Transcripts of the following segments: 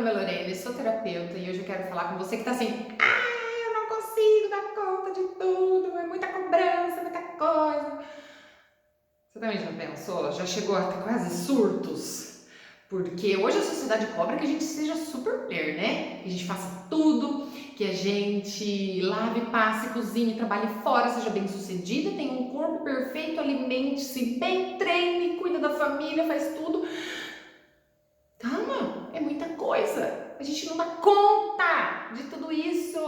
nome é Lorena, eu sou terapeuta e hoje eu quero falar com você que tá assim, eu não consigo dar conta de tudo, é muita cobrança, muita coisa. Você também já pensou? Já chegou até quase surtos? Porque hoje a sociedade cobra que a gente seja super mulher, né? Que a gente faça tudo, que a gente lave, passe, cozinhe, trabalhe fora, seja bem sucedida, tenha um corpo perfeito, alimente-se bem, treine, cuida da família, faz tudo. Calma, é muita coisa. A gente não dá conta de tudo isso.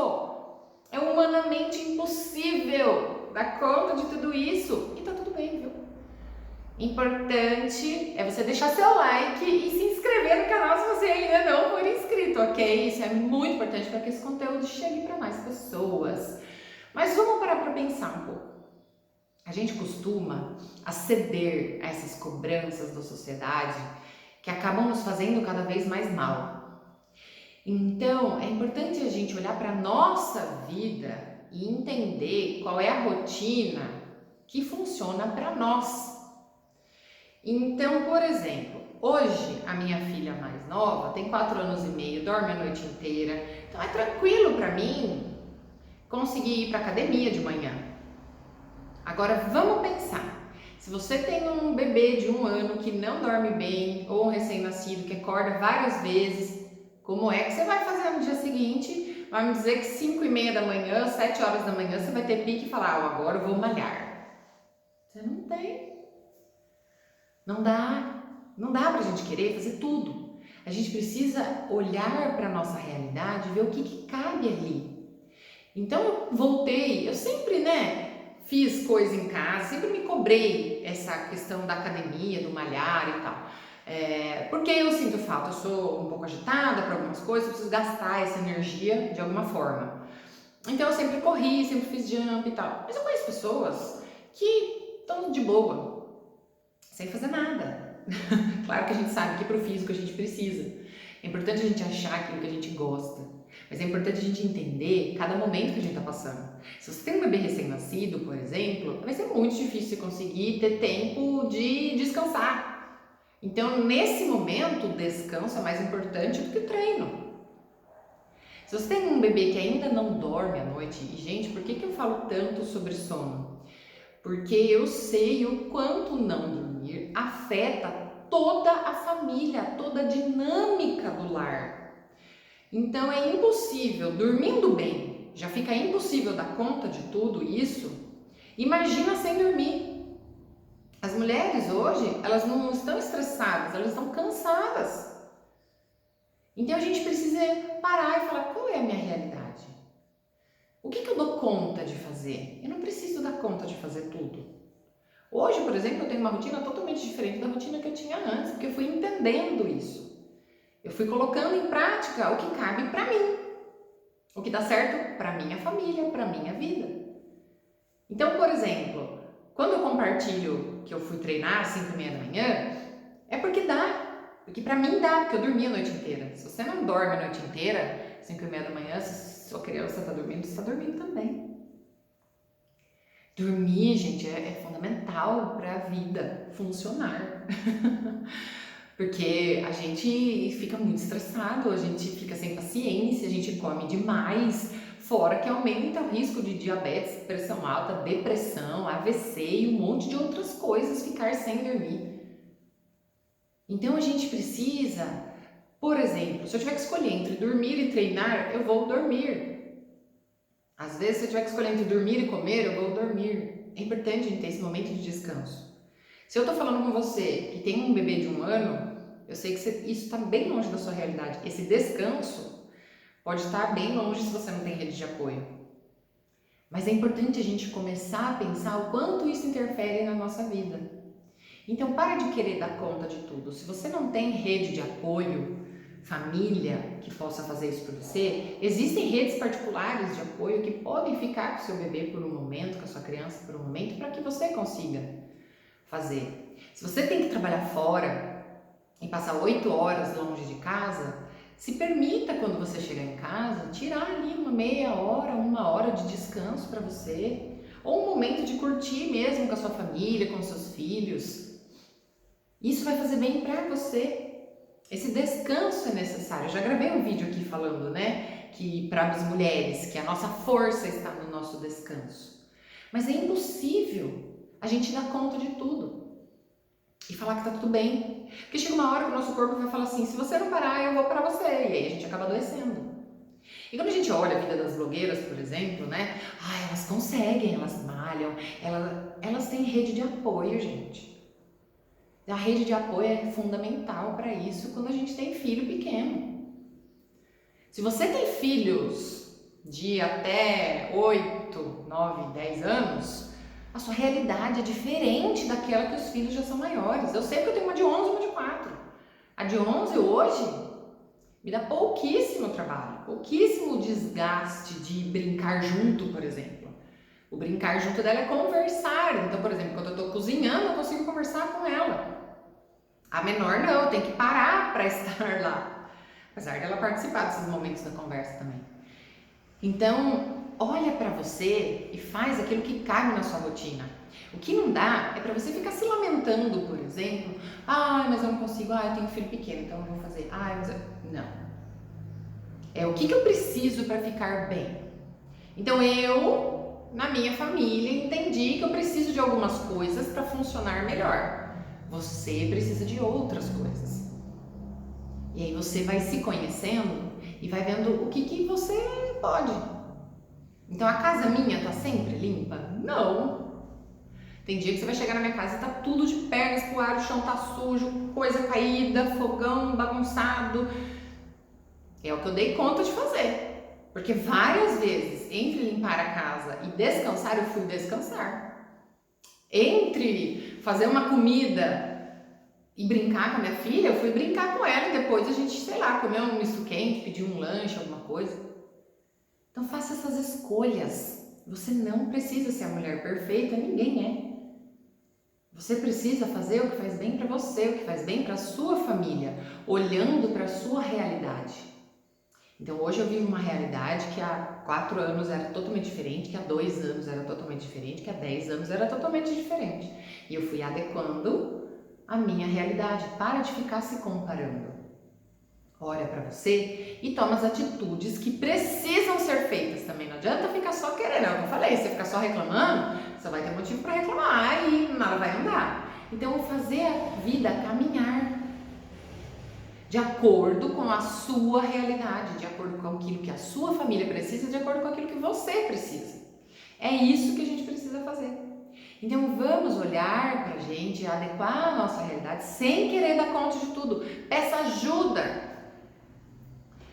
É humanamente impossível dar conta de tudo isso. E tá tudo bem, viu? Importante é você deixar seu like e se inscrever no canal se você ainda não for inscrito, ok? Isso é muito importante para que esse conteúdo chegue para mais pessoas. Mas vamos parar para pensar um pouco. A gente costuma ceder a essas cobranças da sociedade que acabam nos fazendo cada vez mais mal. Então, é importante a gente olhar para a nossa vida e entender qual é a rotina que funciona para nós. Então, por exemplo, hoje a minha filha mais nova tem 4 anos e meio, dorme a noite inteira, então é tranquilo para mim conseguir ir para academia de manhã. Agora vamos pensar. Se você tem um bebê de 1 ano que não dorme bem, ou um recém-nascido que acorda várias vezes, como é que você vai fazer no dia seguinte? Vai me dizer que 5:30 da manhã, 7 horas da manhã, você vai ter pique e falar, agora eu vou malhar. Você não tem. Não dá pra gente querer fazer tudo. A gente precisa olhar para a nossa realidade e ver o que cabe ali. Então eu voltei, eu sempre, fiz coisa em casa, sempre me cobrei essa questão da academia, do malhar e tal. Porque eu sinto falta, eu sou um pouco agitada para algumas coisas, eu preciso gastar essa energia de alguma forma. Então eu sempre corri, sempre fiz jump e tal. Mas eu conheço pessoas que estão de boa, sem fazer nada. Claro que a gente sabe que para o físico a gente precisa. É importante a gente achar aquilo que a gente gosta. Mas é importante a gente entender cada momento que a gente está passando. Se você tem um bebê recém-nascido, por exemplo, vai ser muito difícil você conseguir ter tempo de descansar. Então, nesse momento, o descanso é mais importante do que o treino. Se você tem um bebê que ainda não dorme à noite, e gente, por que eu falo tanto sobre sono? Porque eu sei o quanto não dormir afeta toda a família, toda a dinâmica do lar. Então é impossível, dormindo bem, já fica impossível dar conta de tudo isso. Imagina sem dormir. As mulheres hoje, elas não estão estressadas, elas estão cansadas. Então a gente precisa parar e falar, qual é a minha realidade? O que eu dou conta de fazer? Eu não preciso dar conta de fazer tudo. Hoje, por exemplo, eu tenho uma rotina totalmente diferente da rotina que eu tinha antes, porque eu fui entendendo isso. Eu fui colocando em prática o que cabe para mim, o que dá certo para minha família, para minha vida. Então, por exemplo, quando eu compartilho que eu fui treinar às 5:30 da manhã, é porque dá, porque para mim dá, porque eu dormi a noite inteira. Se você não dorme a noite inteira, 5:30 da manhã, se sua criança está dormindo, você está dormindo também. Dormir, gente, é fundamental para a vida funcionar. Porque a gente fica muito estressado, a gente fica sem paciência, a gente come demais, fora que aumenta o risco de diabetes, pressão alta, depressão, AVC e um monte de outras coisas ficar sem dormir. Então a gente precisa, por exemplo, se eu tiver que escolher entre dormir e treinar, eu vou dormir. Às vezes, se eu tiver que escolher entre dormir e comer, eu vou dormir. É importante a gente ter esse momento de descanso. Se eu tô falando com você que tem um bebê de 1 ano, eu sei que isso está bem longe da sua realidade. Esse descanso pode estar bem longe se você não tem rede de apoio. Mas é importante a gente começar a pensar o quanto isso interfere na nossa vida. Então, para de querer dar conta de tudo. Se você não tem rede de apoio, família que possa fazer isso por você, existem redes particulares de apoio que podem ficar com o seu bebê por um momento, com a sua criança por um momento, para que você consiga fazer. Se você tem que trabalhar fora e passar 8 horas longe de casa, se permita, quando você chegar em casa, tirar ali uma meia hora, 1 hora de descanso para você, ou um momento de curtir mesmo com a sua família, com os seus filhos. Isso vai fazer bem para você. Esse descanso é necessário. Eu já gravei um vídeo aqui falando, né, que para as mulheres, que a nossa força está no nosso descanso. Mas é impossível a gente dar conta de tudo e falar que tá tudo bem. Porque chega uma hora que o nosso corpo vai falar assim, se você não parar, eu vou parar você. E aí a gente acaba adoecendo. E quando a gente olha a vida das blogueiras, por exemplo, né, elas conseguem, elas malham, elas têm rede de apoio, gente. A rede de apoio é fundamental para isso quando a gente tem filho pequeno. Se você tem filhos de até 8, 9, 10 anos, a sua realidade é diferente daquela que os filhos já são maiores. Eu sei que eu tenho uma de 11 e uma de 4. A de 11 hoje me dá pouquíssimo trabalho, pouquíssimo desgaste de brincar junto, por exemplo. O brincar junto dela é conversar. Então, por exemplo, quando eu estou cozinhando, eu consigo conversar com ela. A menor não, eu tenho que parar para estar lá. Apesar dela participar desses momentos da conversa também. Então, olha para você e faz aquilo que cabe na sua rotina. O que não dá é para você ficar se lamentando, por exemplo. Mas eu não consigo, eu tenho um filho pequeno, então eu vou fazer. Não. É o que eu preciso para ficar bem. Então eu, na minha família, entendi que eu preciso de algumas coisas para funcionar melhor. Você precisa de outras coisas. E aí você vai se conhecendo e vai vendo o que você pode. Então a casa minha tá sempre limpa? Não. Tem dia que você vai chegar na minha casa e tá tudo de pernas pro ar, o chão tá sujo, coisa caída, fogão bagunçado. É o que eu dei conta de fazer. Porque várias vezes, entre limpar a casa e descansar, eu fui descansar. Entre fazer uma comida e brincar com a minha filha, eu fui brincar com ela e depois a gente, comer um misto quente, pedir um lanche, alguma coisa. Então faça essas escolhas. Você não precisa ser a mulher perfeita, ninguém é. Você precisa fazer o que faz bem para você, o que faz bem para a sua família, olhando para a sua realidade. Então hoje eu vivo uma realidade que há 4 anos era totalmente diferente, que há 2 anos era totalmente diferente, que há 10 anos era totalmente diferente. E eu fui adequando a minha realidade. Para de ficar se comparando. Olha para você e toma as atitudes que precisam ser feitas também. Não adianta ficar só querendo, é o que eu falei, se você ficar só reclamando, você vai ter motivo para reclamar e nada vai andar. Então fazer a vida caminhar de acordo com a sua realidade, de acordo com aquilo que a sua família precisa, de acordo com aquilo que você precisa. É isso que a gente precisa fazer. Então vamos olhar pra gente, adequar a nossa realidade sem querer dar conta de tudo. Peça ajuda.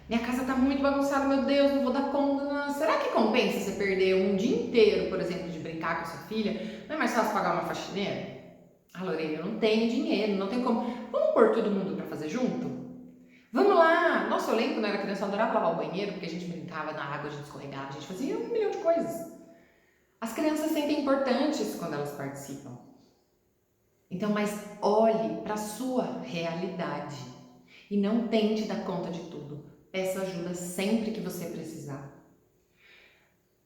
Minha casa tá muito bagunçada, meu Deus, não vou dar conta. Não. Será que compensa você perder um dia inteiro, por exemplo, de brincar com a sua filha? Não é mais fácil pagar uma faxineira? Lorena, eu não tenho dinheiro, não tenho como. Vamos pôr todo mundo pra fazer junto? Vamos lá! Nossa, eu lembro quando eu era criança, eu adorava lavar o banheiro, porque a gente brincava na água, a gente escorregava, a gente fazia 1 milhão de coisas. As crianças se sentem importantes quando elas participam. Então, mas olhe para a sua realidade e não tente dar conta de tudo. Peça ajuda sempre que você precisar.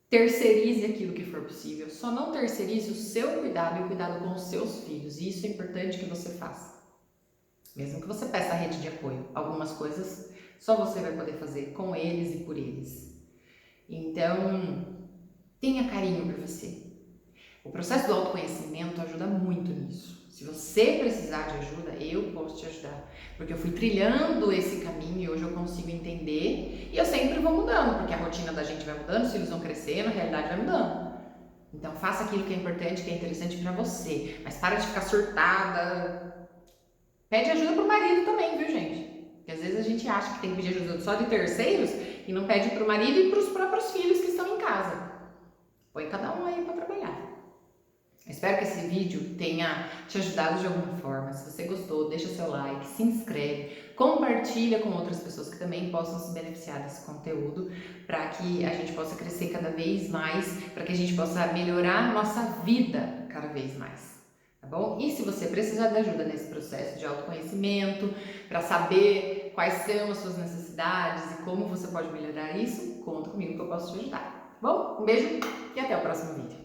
Terceirize aquilo que for possível. Só não terceirize o seu cuidado e o cuidado com os seus filhos. E isso é importante que você faça. Mesmo que você peça a rede de apoio, algumas coisas só você vai poder fazer com eles e por eles. Então, tenha carinho por você. O processo do autoconhecimento ajuda muito nisso. Se você precisar de ajuda, eu posso te ajudar. Porque eu fui trilhando esse caminho e hoje eu consigo entender. E eu sempre vou mudando, porque a rotina da gente vai mudando, os filhos vão crescendo, a realidade vai mudando. Então, faça aquilo que é importante, que é interessante para você. Mas para de ficar surtada. Pede ajuda pro marido também, viu, gente? Porque às vezes a gente acha que tem que pedir ajuda só de terceiros e não pede pro marido e pros próprios filhos que estão em casa. Põe cada um aí para trabalhar. Espero que esse vídeo tenha te ajudado de alguma forma. Se você gostou, deixa seu like, se inscreve, compartilha com outras pessoas que também possam se beneficiar desse conteúdo, para que a gente possa crescer cada vez mais, para que a gente possa melhorar a nossa vida cada vez mais. Tá bom? E se você precisar de ajuda nesse processo de autoconhecimento, para saber quais são as suas necessidades e como você pode melhorar isso, conta comigo que eu posso te ajudar. Tá bom? Um beijo e até o próximo vídeo.